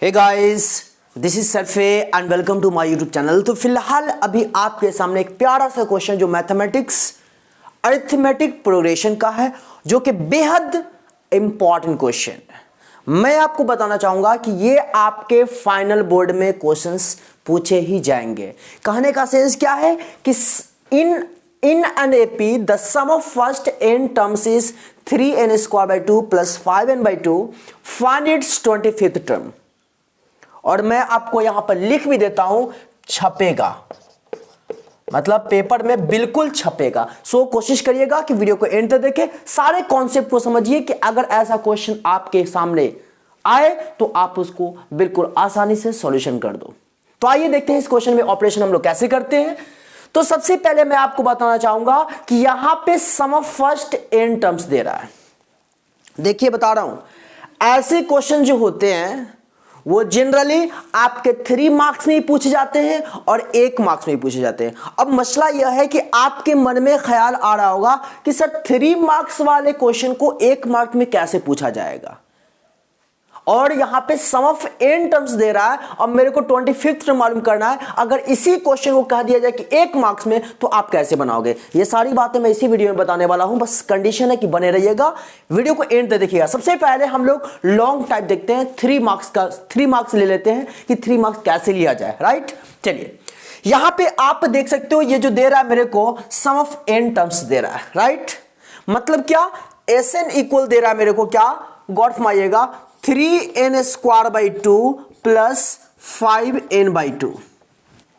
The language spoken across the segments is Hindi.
Hey guys, this is Sarfe and welcome to my YouTube channel. तो फिलहाल अभी आपके सामने एक प्यारा सा क्वेश्चन जो मैथमेटिक्स अरिथमेटिक प्रोग्रेशन का है, जो कि बेहद इंपॉर्टेंट क्वेश्चन है। मैं आपको बताना चाहूंगा कि ये आपके फाइनल बोर्ड में क्वेश्चंस पूछे ही जाएंगे। कहने का सेंस क्या है कि in an AP the sum of first n terms is 3n square by 2 plus 5n by 2, find its 25th term। और मैं आपको यहां पर लिख भी देता हूं, छपेगा, मतलब पेपर में बिल्कुल छपेगा। सो कोशिश करिएगा कि वीडियो को एंड तक देखें, सारे कॉन्सेप्ट को समझिए कि अगर ऐसा क्वेश्चन आपके सामने आए तो आप उसको बिल्कुल आसानी से सॉल्यूशन कर दो। तो आइए देखते हैं इस क्वेश्चन में ऑपरेशन हम लोग कैसे करते हैं। तो सबसे पहले मैं आपको बताना चाहूंगा कि यहां पे सम ऑफ फर्स्ट n टर्म्स दे रहा है। देखिए बता रहा हूं, ऐसे क्वेश्चन जो होते हैं वो जनरली आपके 3 मार्क्स में ही पूछे जाते हैं और 1 मार्क्स में ही पूछे जाते हैं। अब मसला यह है कि आपके मन में ख्याल आ रहा होगा कि सर 3 मार्क्स वाले क्वेश्चन को 1 मार्क में कैसे पूछा जाएगा, और यहां पे सम ऑफ n टर्म्स दे रहा है और मेरे को 25th टर्म मालूम करना है। अगर इसी क्वेश्चन को कह दिया जाए कि 1 मार्क्स में, तो आप कैसे बनाओगे? ये सारी बातें मैं इसी वीडियो में बताने वाला हूं। बस कंडीशन है कि बने रहिएगा, वीडियो को एंड तक देखिएगा। सबसे पहले हम लोग लॉन्ग टाइप देखते हैं, 3 मार्क्स का 3 मार्क्स ले लेते हैं कि 3 मार्क्स कैसे लिया जाए। राइट, चलिए यहां पे आप देख सकते हो, ये जो दे रहा है मेरे को सम ऑफ n टर्म्स दे रहा है। राइट, मतलब क्या, Sn इक्वल दे रहा है मेरे को, क्या गौर फरमाइएगा, 3n square by 2 plus 5n by 2,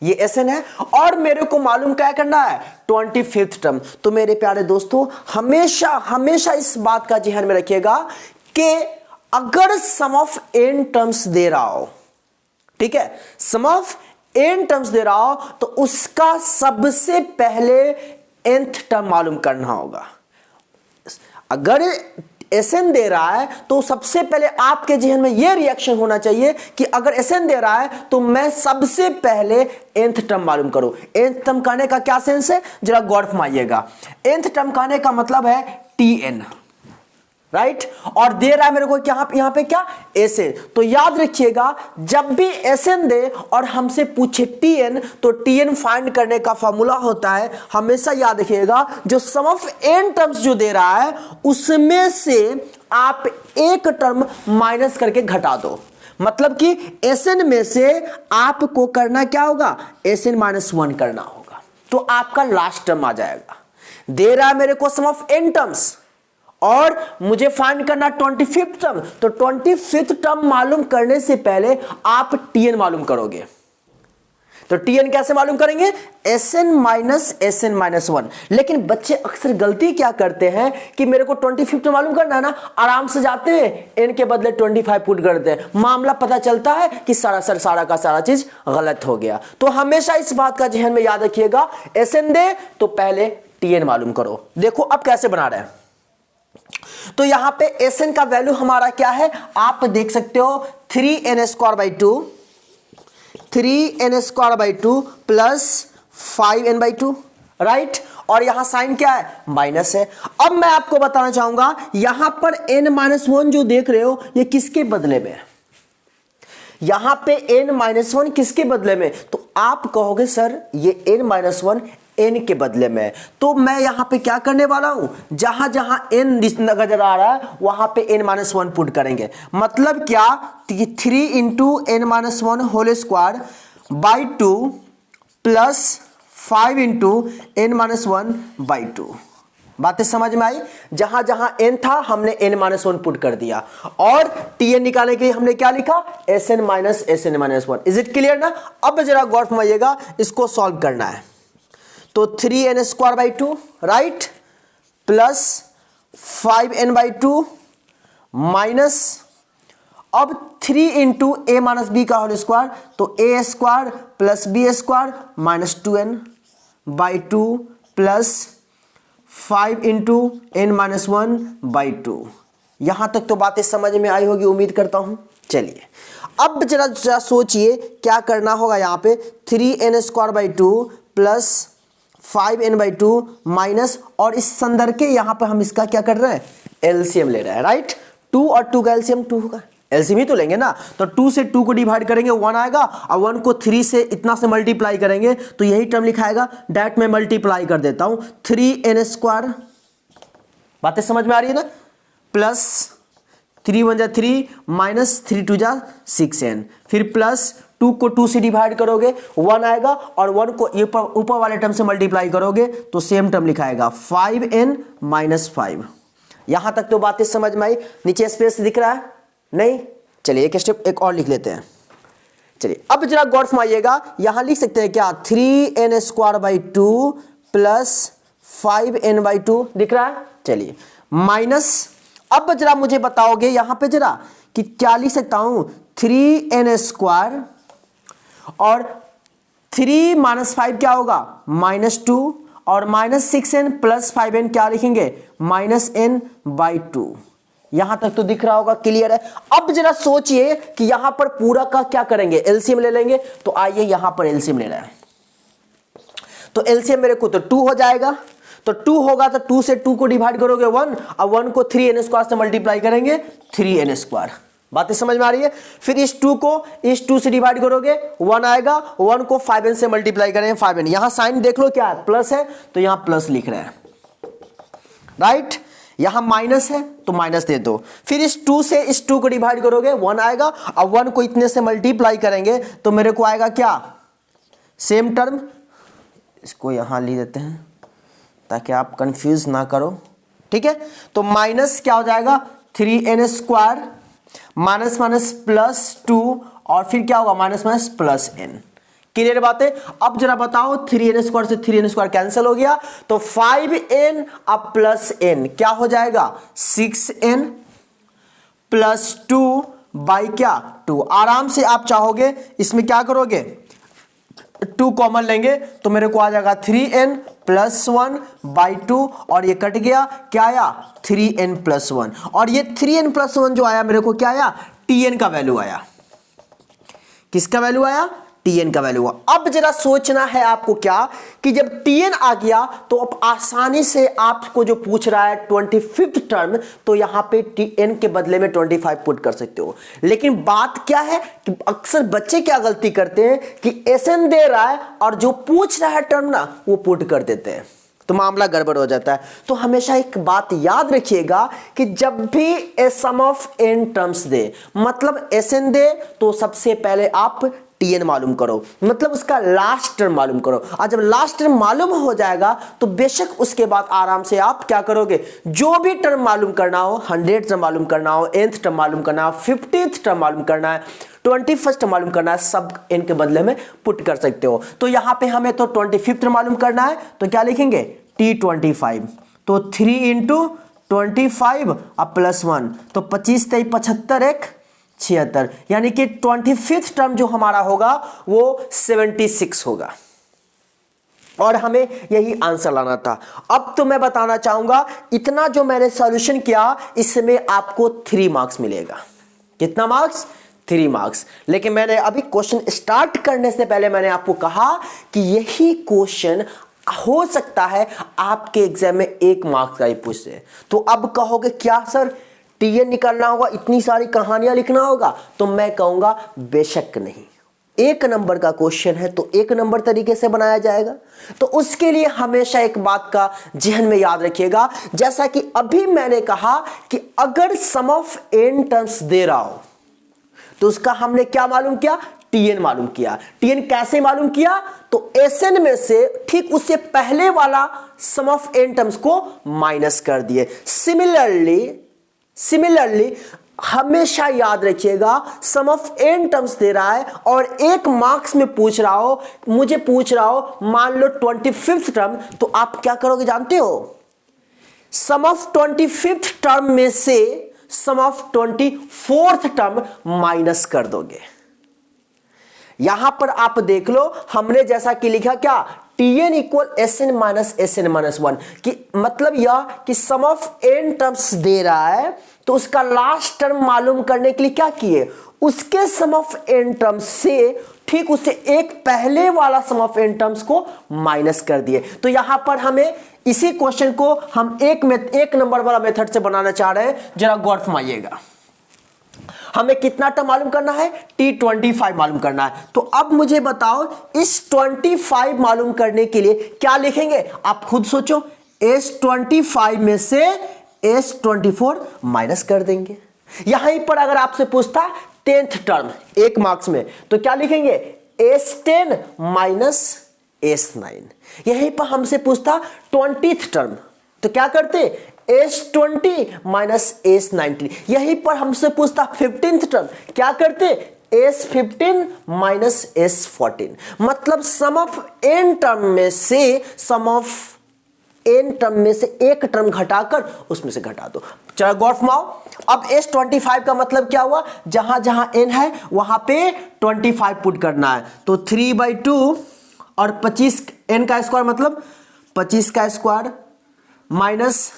ये Sn है। और मेरे को मालूम क्या करना है, 25th टर्म। तो मेरे प्यारे दोस्तों, हमेशा हमेशा इस बात का ध्यान में रखिएगा कि अगर सम ऑफ n टर्म्स दे रहा हो, ठीक है, सम ऑफ n टर्म्स दे रहा हो, तो उसका सबसे पहले nth टर्म मालूम करना होगा। अगर Sn दे रहा है तो सबसे पहले आपके जहन में यह रिएक्शन होना चाहिए कि अगर Sn दे रहा है तो मैं सबसे पहले nth टर्म मालूम करूं। nth टर्म कहने का क्या सेंस है, जरा गौर फरमाइएगा। nth टर्म कहने का मतलब है Tn, राइट, और दे रहा है मेरे को यहां पे क्या, Sn। तो याद रखिएगा, जब भी Sn दे और हमसे पूछे Tn, तो Tn फाइंड करने का फॉर्मूला होता है, हमेशा याद रखिएगा, जो सम ऑफ n टर्म्स जो दे रहा है उसमें से आप एक टर्म माइनस करके घटा दो। मतलब कि Sn में से आपको करना क्या होगा, Sn माइनस 1 करना होगा, तो आपका लास्ट टर्म आ जाएगा। दे रहा है मेरे को सम ऑफ n टर्म्स और मुझे फाइंड करना 25th टर्म, तो 25th टर्म मालूम करने से पहले आप Tn मालूम करोगे। तो Tn कैसे मालूम करेंगे, Sn माइनस 1। लेकिन बच्चे अक्सर गलती क्या करते हैं कि मेरे को 25th मालूम करना है ना, आराम से जाते हैं n के बदले 25 पुट करते हैं, मामला पता चलता है कि सारा का सारा चीज गलत हो गया। तो हमेशा इस बात का ध्यान में याद रखिएगा, Sn दे तो पहले Tn मालूम करो। देखो अब कैसे बना रहे हैं। तो यहां पे Sn का वैल्यू हमारा क्या है, आप देख सकते हो, 3n square by 2, 3n square by 2 plus 5n by 2, right, और यहां साइन क्या है, माइनस है। अब मैं आपको बताना चाहूंगा, यहां पर n माइनस 1 जो देख रहे हो, ये किसके बदले में है, यहां पे n माइनस 1 किसके बदले में, तो आप कहोगे सर ये n माइनस 1 n के बदले में। तो मैं यहां पे क्या करने वाला हूं, जहां जहां n नजर आ रहा है वहां पे n माइनस 1 पुट करेंगे। मतलब क्या, 3 into n minus 1 whole square by 2 plus 5 into n minus 1 by 2। बातें समझ में आई? जहां जहां n था हमने n माइनस 1 पुट कर दिया, और Tn निकालने के लिए हमने क्या लिखा, Sn minus 1। Is it clear ना? अब जरा गौर फरमाइएगा, इसको सॉल्व करना है। तो 3n square by 2, right, plus 5n by 2 minus, अब 3 इंटू a माइनस बी का होल स्क्वायर, तो a square plus b square minus 2n by 2 plus 5 into n minus 1 by 2। यहां तक तो बातें समझ में आई होगी, उम्मीद करता हूं। चलिए अब जरा सोचिए क्या करना होगा। यहां पे 3n square by 2 plus 5n by 2 minus, और इस संदर्भ के यहां पर हम इसका क्या कर रहे हैं, एलसीएम ले रहे हैं। राइट, 2 और 2 का एलसीएम 2 होगा, एलसीएम ही तो लेंगे ना। तो 2 से 2 को डिवाइड करेंगे 1 आएगा, और 1 को 3 से इतना से मल्टीप्लाई करेंगे तो यही टर्म लिखाएगा। डायरेक्ट मैं मल्टीप्लाई कर देता हूं, 3n², बातें समझ में आ रही है ना, प्लस 3 1 जा 3 माइनस 3 2 जा 6n, फिर प्लस 2 को 2 से डिवाइड करोगे 1 आएगा, और 1 को ये ऊपर वाले टर्म से मल्टीप्लाई करोगे तो सेम टर्म लिखाएगा 5n - 5। यहां तक तो बातें समझ में आई। नीचे स्पेस दिख रहा है नहीं? चलिए एक स्टेप एक और लिख लेते हैं। चलिए अब जरा गौर फरमाइएगा, यहां लिख सकते हैं क्या, 3n² प्लस 5n/2 दिख रहा है। चलिए माइनस, अब जरा मुझे बताओगे यहां पे जरा कि क्या लिख सकता हूं, 3n² और 3 - 5 क्या होगा, -2, और -6n + 5n क्या लिखेंगे, -n/2। यहां तक तो दिख रहा होगा, क्लियर है। अब जरा सोचिए कि यहां पर पूरा का क्या करेंगे, एलसीएम ले लेंगे। तो आइए यहां पर एलसीएम ले रहे हैं, तो एलसीएम मेरे को तो 2 हो जाएगा। तो 2 होगा तो 2 से 2 को डिवाइड करोगे 1, और 1 को 3n² से मल्टीप्लाई करेंगे 3n²। बातें समझ में आ रही है। फिर इस 2 को इस 2 से डिवाइड करोगे 1 आएगा, 1 को 5n से मल्टीप्लाई करेंगे 5n। यहां साइन देख लो क्या है, प्लस है तो यहां प्लस लिख रहे हैं, राइट। यहां माइनस है तो माइनस दे दो। फिर इस 2 से इस 2 को डिवाइड करोगे 1 आएगा, और 1 को इतने से मल्टीप्लाई करेंगे तो मेरे को आएगा क्या, सेम टर्म। इसको यहां लिख देते हैं ताकि आप कंफ्यूज ना करो, ठीक है। तो माइनस क्या हो जाएगा, 3n² माइनस माइनस +2, और फिर क्या होगा, minus minus plus n। Clear बात है। अब जरा बताओ, 3n² से 3n² कैंसिल हो गया, तो 5n अब प्लस n क्या हो जाएगा, 6n + 2 बाई क्या, 2। आराम से आप चाहोगे इसमें क्या करोगे, 2 कॉमन लेंगे तो मेरे को आ जाएगा 3n + 1/2, और ये कट गया, क्या आया, 3n + 1। और ये 3n + 1 जो आया मेरे को क्या आया, tn का वैल्यू आया। किसका वैल्यू आया, tn का वैल्यू। अब जरा सोचना है आपको क्या, कि जब tn आ गया तो अब आसानी से आपको जो पूछ रहा है 25th टर्म, तो यहां पे tn के बदले में 25 पुट कर सकते हो। लेकिन बात क्या है कि अक्सर बच्चे क्या गलती करते हैं कि sn दे रहा है और जो पूछ रहा है टर्म ना वो पुट कर देते हैं, तो मामला गड़बड़ हो जाता है। तो हमेशा एक बात याद रखिएगा कि जब भी ए सम ऑफ n टर्म्स दे, मतलब sn दे, तो सबसे पहले आप tn मालूम करो, मतलब उसका लास्ट टर्म मालूम करो। और जब लास्ट टर्म मालूम हो जाएगा तो बेशक उसके बाद आराम से आप क्या करोगे, जो भी टर्म मालूम करना हो, 100 टर्म मालूम करना हो, nth टर्म मालूम करना हो, 50th टर्म मालूम करना है, 21st मालूम करना है, सब n के बदले में पुट कर सकते हो। तो यहां पे हमें तो 25th मालूम करना है, तो क्या लिखेंगे, t25। तो 3 × 25 अब +1, तो 25 3 75 1 76, यानी कि 25th टर्म जो हमारा होगा वो 76 होगा, और हमें यही आंसर लाना था। अब तो मैं बताना चाहूंगा, इतना जो मैंने सॉल्यूशन किया इसमें आपको 3 मार्क्स मिलेगा। कितना मार्क्स, 3 मार्क्स। लेकिन मैंने अभी क्वेश्चन स्टार्ट करने से पहले मैंने आपको कहा कि यही क्वेश्चन हो सकता है आपके एग्जाम में 1 मार्क्स का ही पूछ दे। तो अब कहोगे क्या सर, tn निकालना होगा, इतनी सारी कहानियां लिखना होगा, तो मैं कहूंगा बेशक नहीं। 1 नंबर का क्वेश्चन है तो 1 नंबर तरीके से बनाया जाएगा। तो उसके लिए हमेशा एक बात का जहन में याद रखिएगा, जैसा कि अभी मैंने कहा कि अगर सम ऑफ n टर्म्स दे रहा हो तो उसका हमने क्या मालूम किया, tn मालूम किया। tn कैसे मालूम किया, तो sn में से ठीक उससे पहले वाला सम ऑफ n टर्म्स को माइनस कर दिए। सिमिलरली हमेशा याद रखिएगा, सम ऑफ n टर्म्स दे रहा है और 1 मार्क्स में पूछ रहा हो, मुझे पूछ रहा हो मान लो 25th टर्म, तो आप क्या करोगे जानते हो, सम ऑफ 25th टर्म में से सम ऑफ 24th टर्म माइनस कर दोगे। यहां पर आप देख लो, हमने जैसा कि लिखा क्या, tn = sn - sn - 1, कि मतलब यह कि सम ऑफ n टर्म्स दे रहा है तो उसका लास्ट टर्म मालूम करने के लिए क्या किए, उसके सम ऑफ n टर्म्स से ठीक उससे एक पहले वाला सम ऑफ n टर्म्स को माइनस कर दिए। तो यहां पर हमें इसी क्वेश्चन को हम एक नंबर वाला मेथड से बनाना चाह रहे हैं। जरा गौर फरमाइएगा। हमें कितना टर्म मालूम करना है, T25 मालूम करना है। तो अब मुझे बताओ इस 25 मालूम करने के लिए क्या लिखेंगे, आप खुद सोचो। S25 में से S24 माइनस कर देंगे। यहीं पर अगर आपसे पूछता 10th टर्म 1 मार्क्स में, तो क्या लिखेंगे, S10 माइनस S9। यहीं पर हमसे पूछता 20th टर्म, तो क्या करते, S20 माइनस S19। यहीं पर हमसे पूछता 15th टर्म, क्या करते, S15 माइनस S14। मतलब सम ऑफ n टर्म में से n टर्म में से एक टर्म घटाकर उसमें से घटा दो। चलो गौर फरमाओ, अब S25 का मतलब क्या हुआ, जहां जहां n है वहां पे 25 पुट करना है। तो 3/2 और 25 n का स्क्वायर मतलब 25 का स्क्वायर माइनस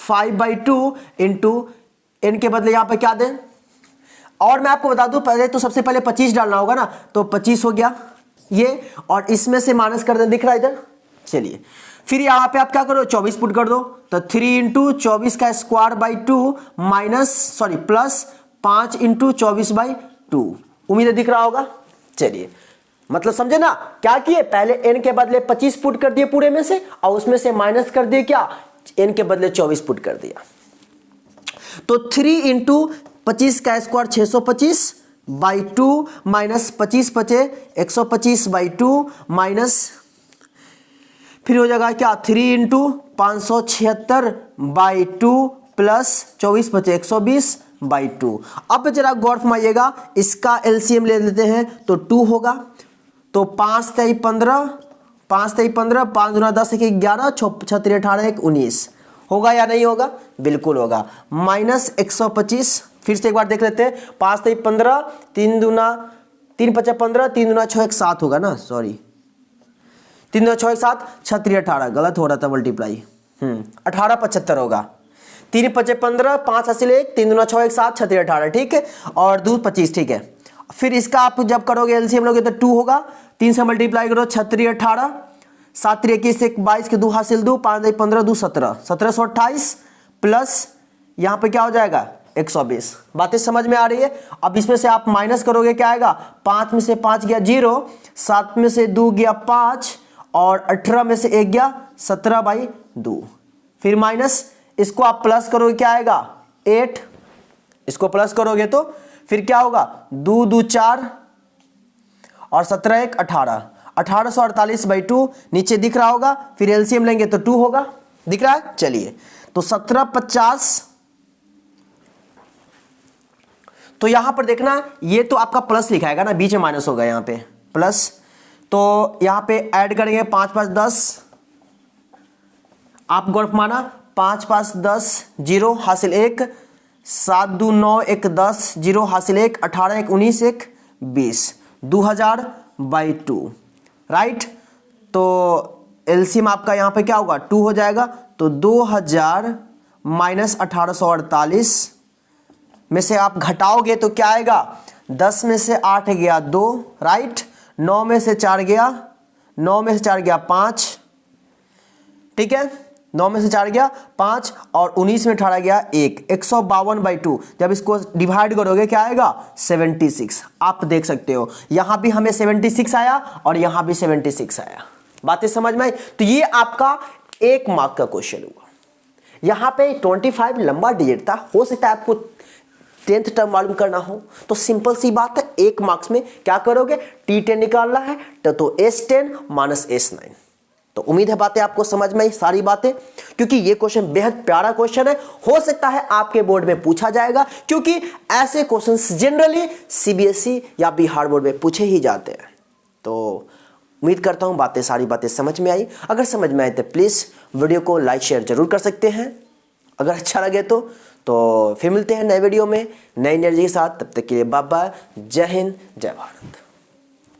5/2 इंटू n के बदले यहां पे क्या दें। और मैं आपको बता दूं, पहले तो सबसे पहले 25 डालना होगा ना, तो 25 हो गया ये, और इसमें से माइनस कर दें, दिख रहा है इधर। चलिए फिर यहां पे आप क्या करो, 24 पुट कर दो, तो 3 इंटू 24 का स्क्वायर बाई 2 प्लस 5 इंटू 24/2। उम्मीद है दिख रहा होगा। चलिए मतलब समझे ना, क्या किए, पहले n के बदले 25 पुट कर दिए पूरे में से, और उसमें से माइनस कर दिए क्या, n के बदले 24 पुट कर दिया। तो 3 इंटू 25 का स्क्वायर 625/2 माइनस 25 बचे 125/2 माइनस फिर हो जाएगा क्या, 3 इंटू 576/2 प्लस 24 बचे 120/2। अब जरा गौर फरमाइएगा, इसका एलसीएम ले लेते हैं तो 2 होगा। तो 5 3 15, 5 3 15, 5 दूना 10 1 11, 6 3 18 1 19 होगा या नहीं होगा, बिल्कुल होगा। माइनस 125, फिर से एक बार देख लेते हैं, 5 3 15, 3 दूना 3 5 15, 3 दूना 6 1 7 होगा ना, सॉरी 3 दूना 6 1 7, 6 3 18, गलत हो रहा था मल्टीप्लाई, 18 75 होगा। 3 5 15, 5 हासिल 1, 3 दूना 6 1 7, 6 3 18, ठीक है, और 2 25, ठीक है। फिर इसका आप जब करोगे एलसीएम लोगे तो 2 होगा, 3 से मल्टीप्लाई करो, 6 3 18, 7 3 21 1 22 के 2 हासिल 2, 5 1 15 2 17, 1728 प्लस यहाँ पे क्या हो जाएगा 120। बातें समझ में आ रही है। अब इसमें से आप माइनस करोगे, क्या आएगा, 5 में से 5 गया 0, 7 में से 2 गया 5, और 18 में से 1 गया 17/2। फिर माइनस, इसको आप प्लस करोगे क्या आएगा 8, इसको प्लस करोगे तो फिर क्या होगा 2 2 4 और 17 1 18, 1848/2 नीचे दिख रहा होगा। फिर एलसीएम लेंगे तो 2 होगा, दिख रहा है। चलिए तो 1750, तो यहां पर देखना ये तो आपका प्लस लिखाएगा ना, बीच में माइनस होगा यहाँ पे प्लस, तो यहां पे ऐड करेंगे 5 5 10, आप गौर माना 5 5 10 0 हासिल 1, 7 2 9 1 10 0 हासिल 1, 18 1 19 1 20, 2000/2, राइट। तो एलसीएम आपका यहां पे क्या होगा 2 हो जाएगा, तो 2000 माइनस 1848 में से आप घटाओगे तो क्या आएगा, 10 में से 8 गया 2, राइट, 9 में से 4 गया, 9 में से 4 गया 5, ठीक है, 9 में से 4 गया 5, और 19 में 18 गया 1, 152/2। जब इसको डिवाइड करोगे क्या आएगा 76। आप देख सकते हो यहां भी हमें 76 आया और यहां भी 76 आया। बातें समझ में आई। तो ये आपका 1 मार्क का क्वेश्चन हुआ। यहां पे 25 लंबा डिजिट था, हो सकता है आपको 10th टर्म मालूम करना हो, तो सिंपल सी बात है, 1 मार्क्स में क्या करोगे, T10 निकालना है तो S10 माइनस S9। तो उम्मीद है बातें आपको समझ में आई सारी बातें, क्योंकि ये क्वेश्चन बेहद प्यारा क्वेश्चन है, हो सकता है आपके बोर्ड में पूछा जाएगा, क्योंकि ऐसे क्वेश्चंस जनरली CBSE या बिहार बोर्ड में पूछे ही जाते हैं। तो उम्मीद करता हूं बातें सारी बातें समझ में आई। अगर समझ में आए तो प्लीज वीडियो को लाइक शेयर जरूर कर सकते हैं, अगर अच्छा लगे तो फिर मिलते हैं नए वीडियो में नई एनर्जी के साथ। तब तक के लिए बाय बाय, जय हिंद जय भारत।